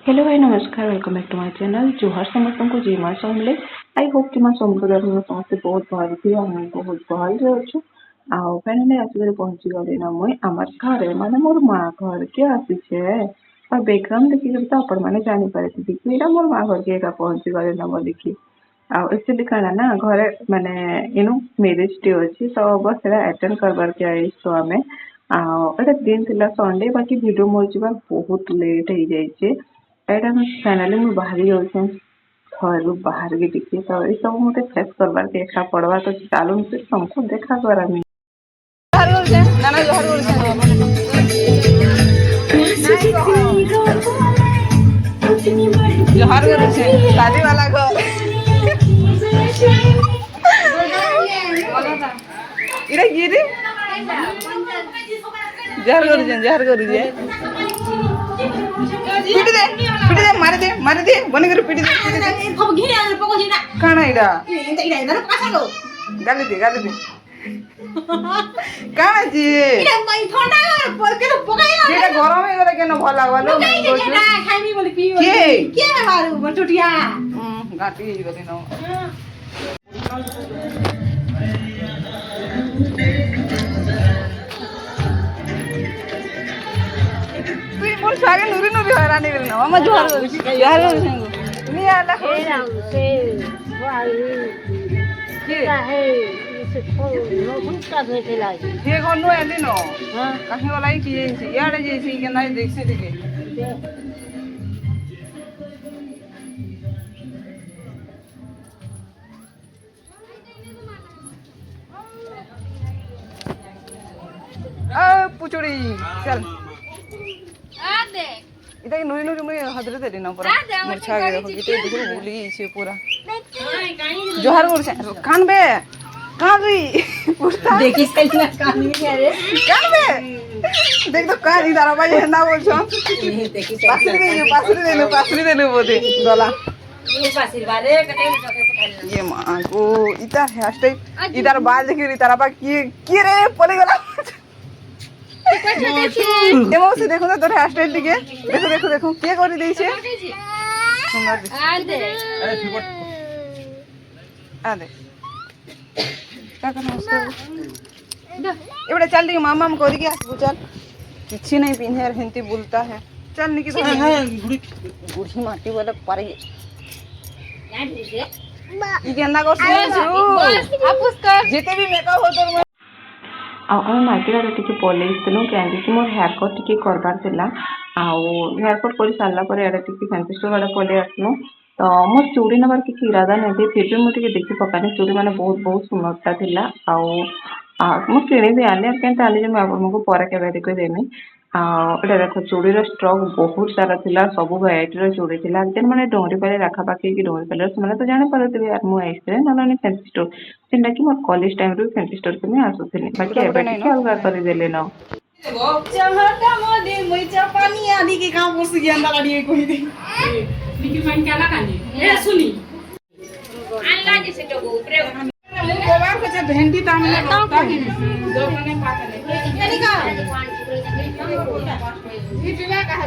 Hello भाई नमस्कार welcome back to my channel जोहार समस्त को जी माँ समले आई होप कि माँ समृद्ध समस्ते बहुत भल थी बहुत भल अच्छु आउ फाइनाली आसिक पहुंची गली ना मुई आमर घरे माने मोर माँ घर के आसीछे और बैकग्राउंड देखिक तो आपण मैंने जानी पारे कि एटा मोर माँ घर के एका पहुंची गली ना बोलिकी आउ एक्चुअली काना ना घरे माने इनु मैरिज डे अछि तो बस एटा अटेंड करबार के आई तो हमें आउ एटा दिन थिला संडे बाकी वीडियो मोर जीवा बहुत लेट हो जाइए एटा फाइनाली मुझे बाहरी जाऊँ घर बाहर भी टिके तो ये सब मत फेस करवार के एका पड़वा तो चलून से तुमको देखा करामी जोहार शादी वाला घर इरा गिरी जहर करू पिटी दे मारी दे बने कर पिटी दे काना इडा गाली दे काना जी एटा गरम हे गरे केन भल लागलो खाइबी बोली पी के मारू बटुटिया गाटी गली न बोल सागे नुरी हरानी गली न हम जोहार करू नी आला के है से नो भूका भेटेला के गनो एली न हां कहीं वाला की याडे जैसी के नहीं देख से देखे आ पुचुड़ी चल आ दे इधर नुरी मुई हदरे देली न पूरा मुरछा गए देखो किते देखो भूली छे पूरा जोहार मुरछा कान बे कान री पूरा देखिस कैसे कान नहीं है रे कान बे देख तो कान इधर भाई है ना बोल छो देखिस पासरी दे बोते गला ये पासरी बारे कटे चके ये मां को इधर हेयर स्टाइल इधर बाल देखि इधर बा की रे पले गला एमो से देखो तो हेयर स्टाइल टिके देखो के करि देई छे आ दे अरे ठीक आ दे क्या करना उसको एबडे चल दी मामा हम करी के आसबो चल किछि नहीं पिन्हे और हिंती बोलता है चल निकी तो हां गुड़ी माटी वाला पारे यार दीजिए ई गेंदा को सुन आप उसका जेते भी मेकअप हो तो आम मार्केट आड़े टी पलैलु कहीं मोर हेयर कट टी करबार हेयर कट कर सारापर आड़े टी फैंसी स्टोर आड़े पलि आसलु तो मोर चूड़ी नबार किसी इरादा नहीं फिर भी मुझे देखी पकानी चूड़ी मैंने बहुत बहुत सुंदरता था मुझे किणी भी आनी कहीं आपको पर के देमी आटा देख चूड़ी स्ट्रक बहुत सारा था सब भेराइटर चूड़ी थी जेन मैंने डोंगरी पारे राखापाखी कि डोंगरी पारे से तो जानी पारे यार मुझे ना फैंसी स्टोर जेनटा कि मोर कॉलेज टाइम रू फैंसी स्टोर के मैं आसुथी बाकी अलगा कर देले न चमटा मोदी मुई चपानी आदि के काम पर से गेंदा लाड़ी कोई दे निकी फाइन क्या लगानी ए सुनी अल्लाह जैसे तो ऊपरे मु गोवा के जे भेंडी तामने लगता है दो मने पाकले यानी का ये बिना का है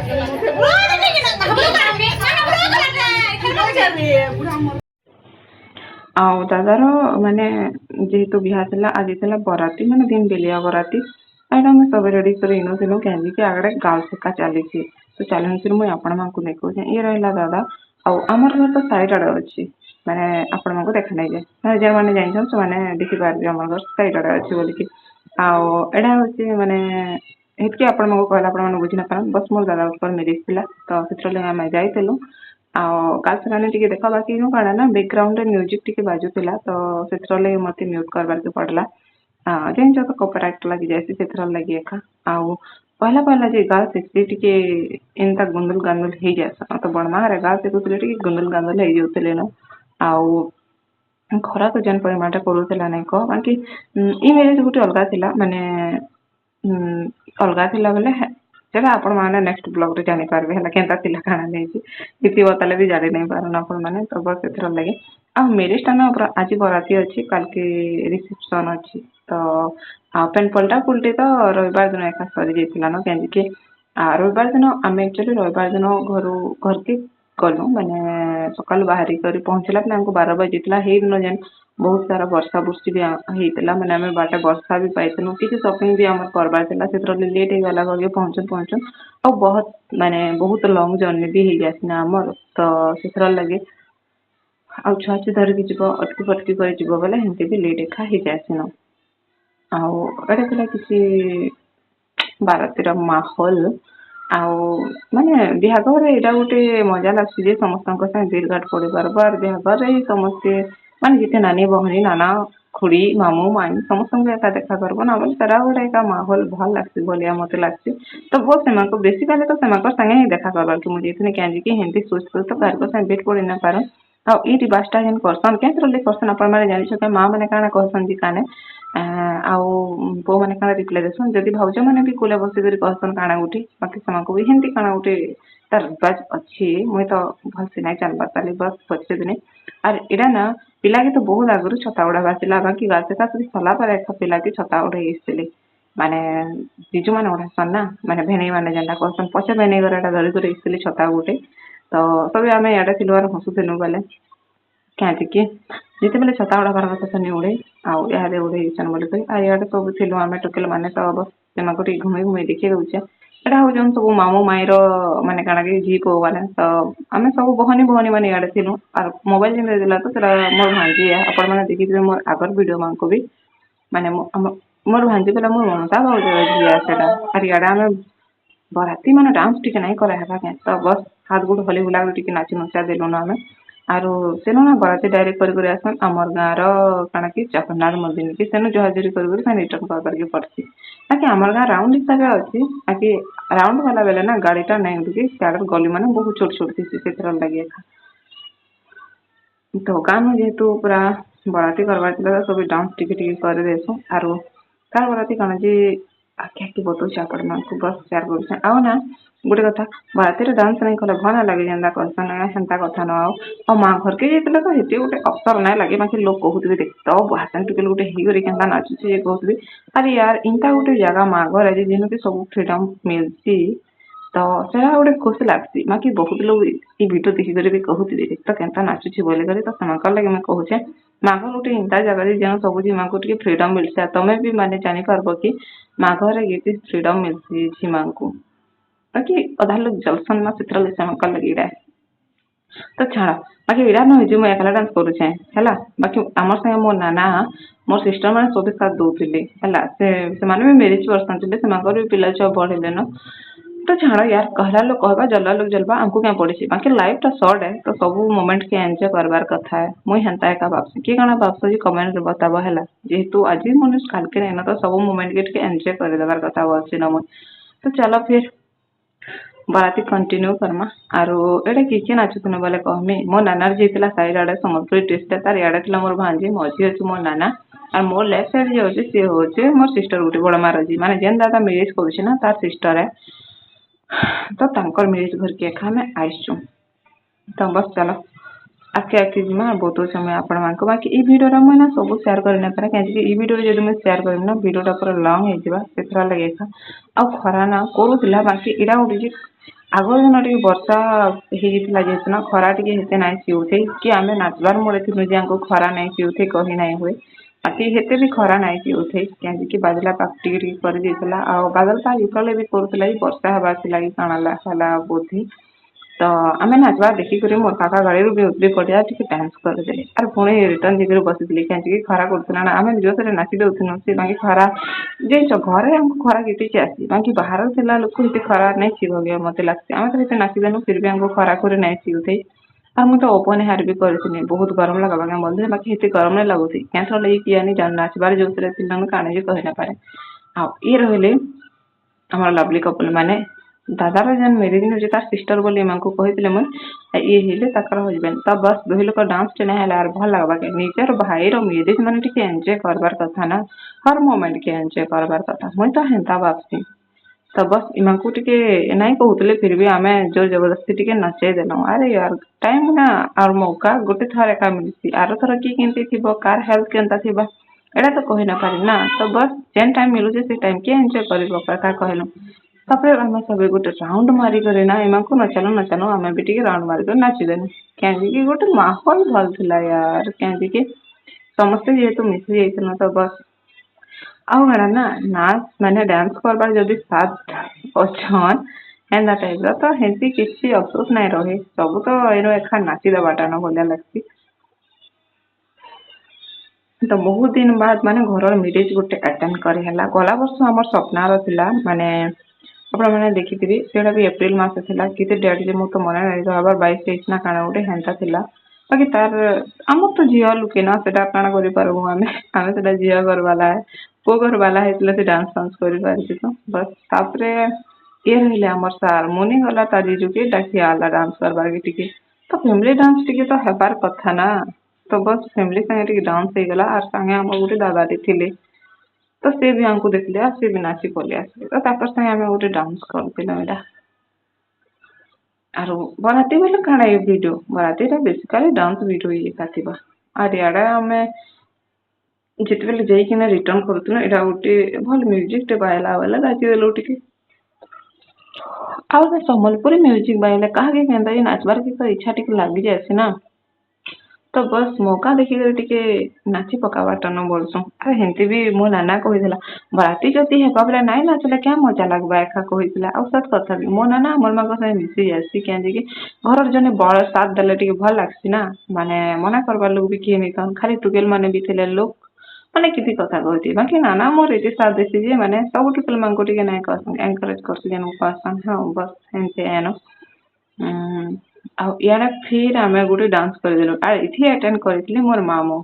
बोल नहीं कि हम लोग करना आउ दादार माने जेहेतु बिहा थिला आज थिला बराती माने दिन बेलिया बराती आइटा मैं सब रेडी कर इनो दिनो कहली कि आगड़े गाल सेका चली तो चलन फिर मुझे आपण मानकु देखो ये रहिला दादा आउ आमर घर तो साइड आड़े अच्छी माने आपण मानकु देखा नहीं जाए माने जे माने जाइन से माने देखि पारबे हमर घर साइड आड़े अच्छी बोली कि आउ एडा होची माने हेतके आपण मानकु कहला आपण माने बुझिना पारन बस मोर दादा ऊपर मेरिज थिला तो सेत्रले हम जाइतलु गाल सेकाने टिके देखा बाकी नु काना ना बैकग्राउंड रे म्यूजिक टिके बाजुतिला तो सेत्रले मते म्यूट करबार के पड़ला जेन जो तो कॉपीराइट लगी जैसे सेथरा लगी एका आउ पहला जे गाल से टिके एंता गुंदल गांदल हे जासा तो बणमा रे गाल से कुतले टिके गुंदल गांदल हे जोतले न आउ खरा तो जन परिमाणटा करूतला नै को बाकी ई मेरे गुटे अलगा थिला माने अलगा थिला बेले जेबे आपण माने नेक्स्ट ब्लॉग रे जानि पारबे हला केनता थिला खाना नै छी किति बताले भी जानि नै पारन आपण माने तो बस सेथरा लगे मेरे स्थान आज बराती अच्छी कल के रिसेप्शन अच्छी तो पेन पलटा पुलटे तो रविवार दिन एका सरी जाइला न कहीं ରବିବାର ଦିନ ଆମେ ଆକ୍ଚୁଆଲି ରବିବାର ଦିନ ଘରକେ ଗଲୁ ମାନେ ସକାଳୁ ବାହାରି କରି ପହଞ୍ଚିଲା ବେଲେ ଆମକୁ 12 ବାଜିଥିଲା ହେଇଦିନ ଯେନ୍ ବହୁତ ସାରା ବର୍ଷା ବୁର୍ଷି ବି ହେଇଥିଲା ମାନେ ଆମେ ବାଟେ ବର୍ଷା ବି ପାଇଥିଲୁ କିଛି ସପିଂ ବି ଆମର କରବାର ଥିଲା ସେଥିରେ ଲେଟ୍ ହେଇଗଲା ଘରକେ ପହଞ୍ଚୁ ଆଉ ବହୁତ ଲଙ୍ଗ ଜର୍ଣ୍ଣି ବି ହେଇଯାଇଥିଲା ଆମର ତ ସେଥିର ଲାଗି ଆଉ ଛୁଆ ଧରିକି ଯିବ ଅଟକି ପଟକି କରି ଯିବ ବୋଲେ ହେମିତି ବି ଲେଟ୍ ଏକା ହେଇଯାଇସିନ ଆଉ ଏଇଟା ଥିଲା କିଛି ବାରାତିର ମାହୋଲ ଆଉ ମାନେ ବିହାଘରରେ ଏଇଟା ଗୋଟେ ମଜା ଲାଗୁଛି ଯେ ସମସ୍ତଙ୍କ ସାଙ୍ଗେ ଭିଡ଼ ଘାଟ ପଡ଼ିପାରବ ଆର୍ ବିହାଘରରେ ସମସ୍ତେ ମାନେ ଯେତେ ନାନୀ ଭଉଣୀ ନାନା ଖୁଡ଼ି ମାମୁଁ ମାଇଁ ସମସ୍ତଙ୍କୁ ଏକା ଦେଖା କରବ ନା ବୋଲେ ସେଟା ଗୋଟେ ଏକା ମାହୋଲ ଭଲ ଲାଗ୍ସି ଭଳିଆ ମତେ ଲାଗ୍ସି ତ ବହୁତ ସେମାନଙ୍କୁ ବେସିକାଲି ତ ସେମାନଙ୍କ ସାଙ୍ଗେ ହିଁ ଦେଖା କରବାର୍ ମୁଁ ଯାଇଥିଲି କାହିଁକି ହେନ୍ତି ସୁସ୍ଥ ତ କାହାର ସାଙ୍ଗେ ଭେଟ ପଡ଼ି ନା ପାର ଆଉ ଇ ରିବାଜଟା ଯେନ୍ କରସନ୍ କେମିତି କରସନ୍ ଆପଣ ମାନେ ଜାଣିଛ କି ମା ମାନେ କାଣା कहସନ୍ ଯେ କାନେ ଆଉ ପୁଅ ମାନେ କାଣା ରିପ୍ଲାଏ ଦେସନ୍ ଯଦି ଭାଉଜ ମାନେ ବି କୋଲେ ବସିକରି कहସନ୍ କାଣା ଗୁଟେ ବାକି ସେମାନଙ୍କୁ ବି ହେନ୍ତି କାଣା ଗୁଟେ ତାର ରିବାଜ ଅଛି ମୁଇଁ ତ ଭଲସେ ନାଇଁ ଜାଣିବାର ତାହେଲେ ବସ୍ ପଛରେ ଦିନେ ଆର୍ ଏଇଟା ନା ପିଲାକେ ତ ବହୁତ ଆଗରୁ ଛତା ଉଡା ବାସିଲା ବାକି ଗାଛଟା କରି ସରିଲା ପରେ ଏକ ପିଲାକେ ଛତା ଉଡେଇ ଆସିଥିଲେ ମାନେ ଜିଜୁ ମାନେ ଉଡାସନ୍ ନା ମାନେ ଭେଣେଇ ମାନେ ଯେନ୍ଟା कहସନ୍ ପଛେ ଭେଣେଇ ଘରଟା ଧରିକରି ଆସିଥିଲି ଛତା ଗୋଟେ ତ ସବେ ଆମେ ଇଆଡେ ଥିଲୁ ଆର ହସୁଥିଲୁ ବୋଲେ କାଁଜିକି ଯେତେବେଳେ ଛତା ଉଡାବାର କଥା ସେନେ ଉଡେ ଆଉ ଇହାଦେ ଉଡେଇଛନ୍ ବୋଲିକରି ଆଉ ଇଆଡେ ସବୁ ଥିଲୁ ଆମେ ଟୋକେଲ ମାନେ ତ ସେମାନଙ୍କୁ ଟିକେ ଘୁମେଇ ଦେଖେଇ ଦଉଛେ ଏଇଟା ହଉଛନ୍ ସବୁ ମାମୁଁ ମାଇଁର ମାନେ କାଣା କି ଝି ପୁଅ ମାନେ ତ ଆମେ ସବୁ ଭଉଣୀ ମାନେ ଇଆଡେ ଥିଲୁ ଆଉ ମୋବାଇଲ ଯେନ୍ ଦେଇଥିଲା ତ ସେଟା ମୋର ଭାଣିଜି ଆପଣ ମାନେ ଦେଖିଥିବେ ମୋର ଆଗର ଭିଡିଓ ମାନଙ୍କୁ ବି ମାନେ ମୋର ଭାଣିଜି ବୋଲେ ମୋର ମମତା ଭାଉଜର ଝିଅ ସେଟା ଆର୍ ଇଆଡେ ଆମେ ବରାତି ମାନେ ଡାନ୍ସ ଟିକେ ନାଇଁ କରାହେବା କେଁ ତ ବସ୍ ହାତ ଗୋଡ ହଲେଇ ହୁଲା କରି ଟିକେ ନାଚି ନୁଚା ଦେଲୁନ ଆମେ ଆରୁ ସେନୁ ନା ବରାତି ଡାଇରେକ୍ଟ କରି ଆସନ୍ ଆମର ଗାଁର କାଣା କି ଜଗନ୍ନାଥ ମନ୍ଦିର କି ସେନୁ ଜହାଜରି କରି ରିଟର୍ନ କରବାରକେ ପଡସି ବାକି ଆମର ଗାଁ ରାଉଣ୍ଡ ହିସାବରେ ଅଛି ବାକି ରାଉଣ୍ଡ ଗଲା ବେଲେ ନା ଗାଡିଟା ନାଇଁ ଉଠିକି ସିଆଡର ଗଲି ମାନେ ବହୁତ ଛୋଟ ଛୋଟ ଥିସି ସେଥିର ଲାଗି ଏକା ତ ଗାଁନୁ ଯେହେତୁ ପୁରା ବରାତି କରବାର ଥିଲା ସବୁ ଡାନ୍ସ ଟିକେ ଟିକେ କରିଦେସୁ ଆରୁ କାହାର ବରାତି କାଣା ଯେ ଆଖି ଆଖି ବତଉଛି ଆପଣ ମାନଙ୍କୁ ବସ୍ ସେୟାର କରୁଛେ ଆଉ ନା ଗୋଟେ କଥା ବରାତିରେ ଡାନ୍ସ ନାଇଁ କଲେ ଭଲ ନାଇଁ ଲାଗେ ଯେନ୍ତା କରସନ୍ ହେନ୍ତା କଥା ନ ଆଉ ମା ଘରକେ ଯାଇଥିଲେ ତ ହେତେ ଗୋଟେ ଅବସର ନାଇଁ ଲାଗେ ବାକି ଲୋକ କହୁଥିବେ ଦେଖ ତ ହାସନ ଟିକେ ଗୋଟେ ହେଇକରି କେନ୍ତା ନାଚୁଛି ଯେ କହୁଥିବି ଆରେ ୟାର ଇନ୍ତା ଗୋଟେ ଜାଗା ମା ଘର ଅଛି ଯେନକି ସବୁ ଫ୍ରିଡମ ମିଳଛି ତ ସେଟା ଗୋଟେ ଖୁସି ଲାଗ୍ସି ବାକି ବହୁତ ଲୋକ ଇ ଭିଡିଓ ଦେଖିକରି ବି କହୁଥିବେ ତ କେନ୍ତା ନାଚୁଛି ବୋଲିକରି ତ ସେମାନଙ୍କର ଲାଗି ମୁଇଁ କହୁଛେ ମାଘ ଗୋଟେ ଏନ୍ତା ଜାଗାରେ ଯେନ ସବୁ ଝିଅମାନଙ୍କୁ ଟିକେ ଫ୍ରିଡମ ମିଳଛି ଆଉ ତମେ ବି ମାନେ ଜାଣିପାରବ କି ମାଘରେ କେତେ ଫ୍ରିଡମ ମିଳଛି ଝିଅମାନଙ୍କୁ ବାକି ଅଧା ଲୋକ ଜଲସନ୍ ନା ସେଥିର ଲାଗି ସେମାନଙ୍କର ଲାଗି ଏଇଟା ତ ଛାଡ ବାକି ଏଇଟା ନୁହେଁ ଯେ ମୁଁ ଏକଲା ଡାନ୍ସ କରୁଛେ ହେଲା ବାକି ଆମର ସାଙ୍ଗେ ମୋ ନାନା ମୋର ସିଷ୍ଟର ମାନେ ସବୁ ସାଥ ଦଉଥିଲେ ହେଲା ସେମାନେ ବି ମ୍ୟାରେଜ ପର୍ସନ ଥିଲେ ସେମାନଙ୍କର ବି ପିଲା ଛୁଆ ବଢ ହେଲେନ ତ ଛାଡ ୟାର कहଲା ଲୋକ कहବା ଜଲବା ଲୋକ ଜଲବା ଆମକୁ क्या ପଡିଛି ବାକି ଲାଇଫ ଟା ସର୍ଟ है ତ ସବୁ ମୋମେଣ୍ଟ କେ ଏନ୍ଜୟ କରବାର କଥା है ମୁଇଁ ହେନ୍ତା ଏକା ଭାବସି କିଏ କାଣା ଭାବସ ଯେ କମେଣ୍ଟ ରେ बताब ହେଲା ଯେହେତୁ ଆଜି ମନୁଷ କାଲକେ ନାଇଁ ନା ତ ସବୁ ମୋମେଣ୍ଟ କେ ଟିକେ ଏନ୍ଜୟ କରିଦେବାର କଥା ବୋଲସି ନା ମୁଇଁ ତ ଚାଲ ଫିର ବରାତି କଣ୍ଟିନ୍ୟू କର୍ମା ଆରୁ ଏଇଟା କିଏ କିଏ ନାଚୁଥିନୁ ବୋଲେ କହମି ମୋ ନାନାର ଯାଇଥିଲା ସାଇଡ ଆଡେ ସମ୍ବଲପୁରୀ ଡ୍ରେସଟା ତାର ଇଆଡେ ଥିଲା ମୋର ଭାଞ୍ଜି ମଝି ଅଛି ମୋ ନାନା আর মোর লেফট সাইড যে ଅଛି ସେ ହଉଛି ମୋର ସିଷ୍ଟର ଗୋଟେ ବଡ ମାର ଝି ମାନେ ଯେନ୍ ଦାଦା ମ୍ୟାରେଜ କରୁଛି ନା ତାର ସିଷ୍ଟର ତ ତାଙ୍କର ମ୍ୟାରେଜ ଘରକେ ଏକା ଆମେ ଆଇସଛୁ ତ ବସ ଚାଲ ଆଗ୍କେ ଆଗ୍କେ ଯିମା ବତଉଛେ ମୁଇଁ ଆପଣମାନଙ୍କୁ ବାକି ଇ ଭିଡିଓଟା ମୁଇଁ ନା ସବୁ ସେୟାର କରି ନାଇଁ ପାରେ କାହିଁକି ଇ ଭିଡିଓରେ ଯଦି ମୁଇଁ ସେୟାର କରିବି ନା ଭିଡିଓଟା ପୁରା ଲଙ୍ଗ ହେଇଯିବା ସେଥିର ଲାଗି ଏକା ଆଉ ଖରା ନା କରୁଥିଲା ବାକି ଏଇଟା ଗୋଟେ ଯେ ଆଗ ଦିନ ଟିକେ ବର୍ଷା ହେଇଯାଇଥିଲା ଯେହେତୁ ନା ଖରା ଟିକେ ହେତେ ନାଇଁ ସିଉଥେଇ କି ଆମେ ନାଚବାର ମୁଡେ ଥିଲୁ ଯେ ଆମକୁ ଖରା ନାଇଁ ସିଉଥେଇ କହି ନାଇଁ ହୁଏ ବାକି ହେତେ ବି ଖରା ନାଇଁ ସିଉଥେଇ କାହିଁକି ବାଦଲା ପାଗ ଟିକେ ଟିକେ କରିଦେଇଥିଲା ଆଉ ବାଦଲ ପାଗ ଯେତେବେଳେ ବି କରୁଥିଲା କି ବର୍ଷା ହେବାର ଥିଲା କି କାଣା ହେଲା ବୋଧେ ତ ଆମେ ନାଚବା ଦେଖିକରି ମୋର କାକା ଗାଡିରୁ ବି ଉତରି ପଡିଆ ଟିକେ ଡ୍ୟାନ୍ସ କରିଦେଲେ ଆର୍ ପୁଣି ରିଟର୍ନ ଯାଇକରି ବସିଥିଲି କାହିଁକି ଖରା କରୁଥିଲା ନା ଆମେ ଯୋଉଥିରେ ନାଚି ଦଉଥିଲୁ ସେ ବାକି ଖରା ଯାଇଛ ଘରେ ଆମକୁ ଖରା କେଟିଛି ଆସି ବାକି ବାହାର ଥିଲା ଲୋକ ଏତେ ଖରା ନାଇଁ ଥିବ ମତେ ଲାଗୁଛି ଆମେ ତ ହେତେ ନାଚିଦେନୁ ଫିର ବି ଆମକୁ ଖରା କରି ନାଇଁ ସିଉଥେଇ ଆଉ ମୁଁ ତ ଓପନ ହେୟାର ବି କରିଥିଲି ବହୁତ ଗରମ ଲାଗବା କାଁ ବୋଲଥିଲେ ବାକି ହେତେ ଗରମ ନାଇଁ ଲାଗୁଥି କ୍ୟାଁଥର ଲାଗି କିଆନି ନାଚବାର ଯୋଉଥିରେ ଥିଲା ମୁଁ କାଣା ଯେ କହି ନାଇଁ ପାରେ ଆଉ ଇଏ ରହିଲେ ଆମର ଲଭଲି କପଲ ମାନେ ଦାଦାର ଯେନ୍ ମ୍ୟାରେଜ ହଉଛି ତାର ସିଷ୍ଟର ବୋଲି ଏମାନଙ୍କୁ କହିଥିଲେ ମୁଇଁ ଇଏ ହେଲେ ତାଙ୍କର ହଜବେଣ୍ଡ ତ ବସ ଦୁଇ ଲୋକ ଡାନ୍ସ ଟେ ନାଇଁ ହେଲା ଆର୍ ଭଲ ଲାଗବା କେ ନିଜର ଭାଇର ମ୍ୟାରେଜ ମାନେ ଟିକେ ଏନ୍ଜୟ କରବାର କଥା ନା ହର ମୋମେଣ୍ଟ କେ ଏନ୍ଜୟ କରବାର କଥା ମୁଇଁ ତ ହେନ୍ତା ଭାବସି ତ ବସ ଏମାନଙ୍କୁ ଟିକେ ନାଇଁ କହୁଥିଲେ ଫିର ବି ଆମେ ଜୋର ଜବରଦସ୍ତି ଟିକେ ନଚେଇ ଦେଲୁ ଆରେ ୟାର ଟାଇମ ନା ଆଉ ମୌକା ଗୋଟେ ଥର ଏକା ମିଳିଛି ଆର ଥର କିଏ କେମିତି ଥିବ କାର ହେଲ୍ଥ କେନ୍ତା ଥିବା ଏଇଟା ତ କହି ନା ପାରି ନା ତ ବସ ଯେନ୍ ଟାଇମ ମିଳୁଛି ସେ ଟାଇମ କେ ଏନ୍ଜୟ କରିବ କଥା କହିଲୁ ତାପରେ ଆମେ ସବୁ ଗୋଟେ ରାଉଣ୍ଡ ମାରିକରି ନା ଏମାନଙ୍କୁ ନଚାଲୁ ଆମେ ବି ଟିକେ ରାଉଣ୍ଡ ମାରିକରି ନାଚିଦେଲୁ କେଁଜିକି ଗୋଟେ ମାହୋଲ ଭଲ ଥିଲା ୟାର କେଁଜିକି ସମସ୍ତେ ଯେହେତୁ ମିଶି ଯାଇଥିଲୁ ତ ବସ୍ ଆଉ କାଣା ନା ନାଚ ମାନେ ଡ୍ୟାନ୍ସ କରବାର ଯଦି ସାଥ ଅଛନ୍ ହେନ୍ତା ଟାଇପର ତ ହେନ୍ତି କିଛି ଅଫସୋସ ନାଇଁ ରହେ ସବୁ ତ ଏଇନ ଏଖା ନାଚି ଦେବାଟା ନ ଭଲିଆ ଲାଗ୍ସି ତ ବହୁତ ଦିନ ବାଦ ମାନେ ଘରର ମ୍ୟାରେଜ ଗୋଟେ ଆଟେଣ୍ଡ କରି ହେଲା ଗଲା ବର୍ଷ ଆମର ସ୍ୱପ୍ନାର ଥିଲା ମାନେ ଆପଣମାନେ ଦେଖିଥିବେ ସେଇଟା ବି ଏପ୍ରିଲ ମାସ ଥିଲା କେତେ ଡେଟ୍ ଯେ ମୁଁ ତ ମନେ ନାହିଁ 2022-23 ନା କାଣା ଗୋଟେ ହେନ୍ତା ଥିଲା ବାକି ତାର ଆମର ତ ଝିଅ ଲୁକେ ନା ସେଟା କାଣା କରିପାରିବୁ ଆମେ ସେଟା ଝିଅ ଘର ବାଲା ପୁଅ ଘର ବାଲା ହେଇଥିଲେ ସେ ଡାନ୍ସ ଫାନ୍ସ କରିପାରିଛି ତ ବସ୍ ତାପରେ ଇଏ ରହିଲେ ଆମର ସାର୍ ମୁନି ଗଲା ତା ଜିଜୁକେ ଡାକି ଆଲା ଡାନ୍ସ କରବାକେ ଟିକେ ତ ଫ୍ୟାମିଲି ଡାନ୍ସ ଟିକେ ତ ହେବାର କଥା ନା ତ ବସ୍ ଫ୍ୟାମିଲି ସାଙ୍ଗେ ଟିକେ ଡାନ୍ସ ହେଇଗଲା ଆର୍ ସାଙ୍ଗେ ଆମର ଗୋଟେ ଦାଦାଟେ ଥିଲେ ତ ସେ ବି ଆମକୁ ଦେଖିଲେ ଆଉ ସେ ବି ନାଚି ପଳେଇ ଆସିଲେ ତ ତାଙ୍କର ସାଙ୍ଗେ ଆମେ ଗୋଟେ ଡାନ୍ସ କରିଥିଲୁ ଏଇଟା ଆରୁ ବରାତି ବେଲେ କାଣା ଏ ଭିଡ଼ିଓ ବରାତିଟା ବେସିକାଲି ଡାନ୍ସ ଭିଡ଼ିଓ ଏକା ଥିବା ଆର୍ ଇଆଡ଼େ ଆମେ ଯେତେବେଳେ ଯାଇକିନା ରିଟର୍ନ କରୁଥିଲୁ ଏଇଟା ଗୋଟେ ଭଲ ମ୍ୟୁଜିକଟେ ବାଜଲା ବେଲେ ନାଚିଦେଲୁ ଟିକେ ଆଉ ସମ୍ବଲପୁରୀ ମ୍ୟୁଜିକ ବାଜିଲେ କାହାକେ କେନ୍ତା ଯେ ନାଚବାର କି ତ ଇଚ୍ଛା ଟିକେ ଲାଗି ଯାଏସି ନା ତ ବସ୍ ମୌକା ଦେଖିକରି ଟିକେ ନାଚି ପକାବାରଟା ନ ବୋଲସୁଁ ଆରେ ହେନ୍ତି ବି ମୋ ନାନା କହିଥିଲା ବରାତି ଯଦି ହେବା ବେଲେ ନାଇଁ ନାଚଲେ କେଁ ମଜା ଲାଗବା ଏକା କହିଥିଲା ଆଉ ସତ କଥା ବି ମୋ ନାନା ଆମର ମାଙ୍କ ସାଙ୍ଗେ ମିଶି ଯାଏସି କେଁଜିକି ଘରର ଜଣେ ବଡ଼ ସାଥ ଦେଲେ ଟିକେ ଭଲ ଲାଗ୍ସି ନା ମାନେ ମନା କରବାର ଲୋକ ବି କିଏ ନେଇଥାନ୍ ଖାଲି ଟୁକେଲ ମାନେ ବି ଥିଲେ ଲୋକ ମାନେ କିଛି କଥା କହିଥିବେ ବାକି ନାନା ମୋର ଏତେ ସାଥ ଦେସି ଯେ ମାନେ ସବୁ ଟୁକେଲ ମାନଙ୍କୁ ଟିକେ ନାଇଁ କହସନ୍ ଏନକରେଜ କରସି ଯେନ୍ କହସନ୍ ହଁ ବସ୍ ହେନ୍ତି ଏନ ଆଉ ଇଆଡ଼େ ଫିର୍ ଆମେ ଗୋଟେ ଡାନ୍ସ କରିଦେଲୁ ଆଉ ଏଠି ଆଟେଣ୍ଡ କରିଥିଲି ମୋର ମାମୁଁ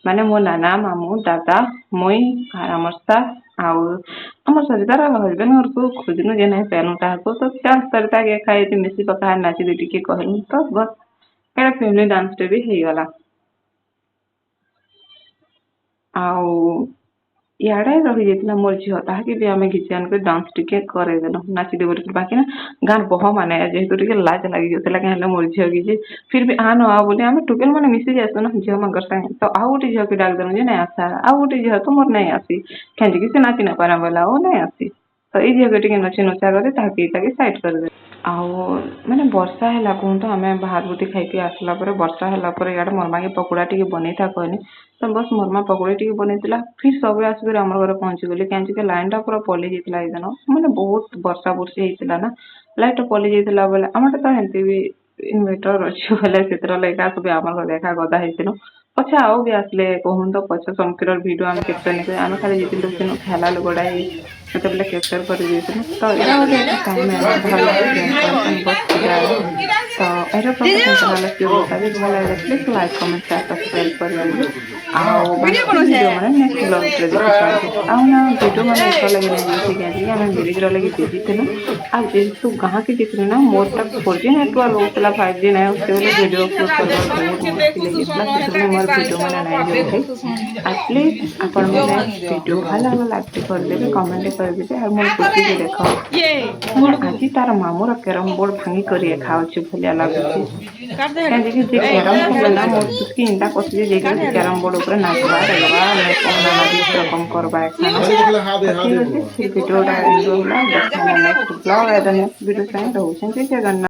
ମାନେ ମୋ ନାନା ମାମୁଁ ଦାଦା ମୁଇଁ ଆର୍ ଆମର ସାର୍ ଆଉ ଆମର ସରିତାର ହଜବେଣ୍ଡ ଘରକୁ ଖୋଜିନୁ ଯେ ନାଇଁ ସେନୁ ତାହାକୁ ତ ଚାଲ ସରିତାକେ ଖାଇଛି ମିଶି ପକା ନାଚିଦି ଟିକେ କହିଲୁ ତ ବସ୍ ଏଇଟା ଫ୍ୟାମିଲି ଡାନ୍ସଟେ ବି ହେଇଗଲା ଆଉ ଇଆଡ଼େ ରହିଯାଇଥିଲା ମୋର ଝିଅ ତାହାକେ ବି ଆମେ ଘିଚି ଆଣିକରି ଡାନ୍ସ ଟିକେ କରେଇଦେଲୁ ନାଚିଦେବୁ ଟିକେ ବାକି ନା ଗାଁର ବହ ମାନେ ଯେହେତୁ ଟିକେ ଲାଜ ଲାଗିଯାଉଥିଲା କାଁ ହେଲେ ମୋର ଝିଅ କିଛି ଫିର୍ ବି ଆନ ଆଉ ବୋଲି ଆମେ ଟୁକେଲ ମାନେ ମିଶି ଯାଏସୁ ନା ଝିଅମାନଙ୍କର ସାଙ୍ଗେ ତ ଆଉ ଗୋଟେ ଝିଅକେ ଡାକିଦେଲୁ ଯେ ନାଇଁ ଆସ ଆଉ ଗୋଟେ ଝିଅ ତ ମୋର ନାଇଁ ଆସି କେଁଜିକି ସେ ନାଚି ନାଇଁ ପାରେ ବୋଇଲା ଆଉ ନାଇଁ ଆସି ତ ଏଇ ଝିଅକେ ଟିକେ ନଚି ନଚା କରି ତାହାକେ ଇଟାକେ ସାଇଡ୍ କରିଦେଲୁ ଆଉ ମାନେ ବର୍ଷା ହେଲା କୁହନ୍ତୁ ଆମେ ବାହାର ବୁଟି ଖାଇକି ଆସିଲା ପରେ ବର୍ଷା ହେଲା ପରେ ଇଆଡ଼େ ମୋର ମାକେ ପକୋଡ଼ା ଟିକେ ବନେଇଥା କହିନି ତ ବସ୍ ମୋର ମା ପକୋଡ଼ି ଟିକେ ବନେଇଥିଲା ଫିର୍ ସବୁ ଆସିକରି ଆମ ଘରେ ପହଞ୍ଚିଗଲି କେଁଜିକି ଲାଇନଟା ପୁରା ପଲେଇ ଯାଇଥିଲା ଏଇ ଦିନ ମାନେ ବହୁତ ବର୍ଷା ବୁର୍ଷି ହେଇଥିଲା ନା ଲାଇଟଟା ପଲେଇ ଯାଇଥିଲା ବୋଲେ ଆମର ତ ହେନ୍ତି ବି ଇନଭେଟର ଅଛି ବୋଲେ ସେଥିର ଲାଗି ଏକା ସବୁ ଆମର ଘରେ ଏକା ଗଦା ହେଇଥିଲୁ ପଛେ ଆଉ ବି ଆସିଲେ କହୁନ୍ ତ ପଛେ ସମ୍କିରର ଭିଡ଼ିଓ ଆମେ କ୍ୟାପଚର ନେଇକରି ଆମେ ଖାଲି ଯେତେବେଳେ ସେନୁ ଖେଲା ଲୁଗଟା ହେଇ ସେତେବେଳେ କ୍ୟାପଚର କରିଦେଇଥିଲୁ ତ ଏଇଟା ଗୋଟେ ଏକା ଟାଇମ୍ ଭଲ ଏକ୍ସପିରିଏନ୍ସ ବସ୍ ଥିଲା ତ ଏଇଟା କେନ୍ତା ହେଲା କି ଓଲଟା ବି ଭଲ ଲାଗିଲା please like comment share subscribe କରିଦେବେ ଆଉ ବାକି ଭିଡ଼ିଓ ମାନେ ନେକ୍ସଟ ବ୍ଲଗ୍ରେ ଦେଖିପାରିବେ ଆଉ ନା ଭିଡ଼ିଓ ମାନେ ଏଥର ଲାଗି ନାଇଁ ଦେଇଛି କେଁଜିକି ଆମେ ମ୍ୟାରେଜର ଲାଗି ବିଜି ଥିଲୁ ଆଉ ଯେହେତୁ ଗାଁକେ ଯାଇଥିଲି ନା ମୋରଟା 4G ନେଟୱାର୍କ ରହୁଥିଲା 5G ନାଇଁ ଆସୁଛି ବୋଲେ ଭିଡ଼ିଓ ଅପଲୋଡ଼ କରିବାର ବହୁତ ମୁସ୍କିଲ ହେଇଯାଇଥିଲା ସେଥିପାଇଁ ମୋର ଭିଡ଼ିଓ ମାନେ ନାଇଁ ଯାଉଥାଇ ଆଉ ପ୍ଲିଜ୍ ଆପଣମାନେ ଭିଡ଼ିଓ ଭଲ ଲାଗିଲେ ଲାଇକ୍ଟେ କରିଦେବେ କମେଣ୍ଟ କରିଦେବେ ଆଉ ମୋର ଖୁସିକି ଦେଖ ମାନେ ଆଜି ତାର ମାମୁଁର କ୍ୟାରମ ବୋର୍ଡ ଭାଙ୍ଗିକରି ଖାଉଛି ଭଳିଆ ଲାଗୁଛି କାହିଁକି ଯେ କ୍ୟାରମ ଖେଳେ ନା ମୋର ଚୁଟକି ଇନ୍ତା କଷିଛି ଯାଇକରି ସେ କ୍ୟାରମ ବୋର୍ଡ ଉପରେ ନାଚବା ରେଗବା ନାନା ଦି ରକମ କରବା ଏଖାନ ତ ଠିକ୍ ଅଛି ସେ ଭିଡ଼ିଓଟା ଏଣ୍ଡ ରହିଲା ଦେଖା ନେକ୍ସଟ ବ୍ଲଗ ନେକ୍ସଟ ଭିଡ଼ିଓ ସାଙ୍ଗେ ରହୁଛନ୍ତି ଜଗନ୍ନାଥ।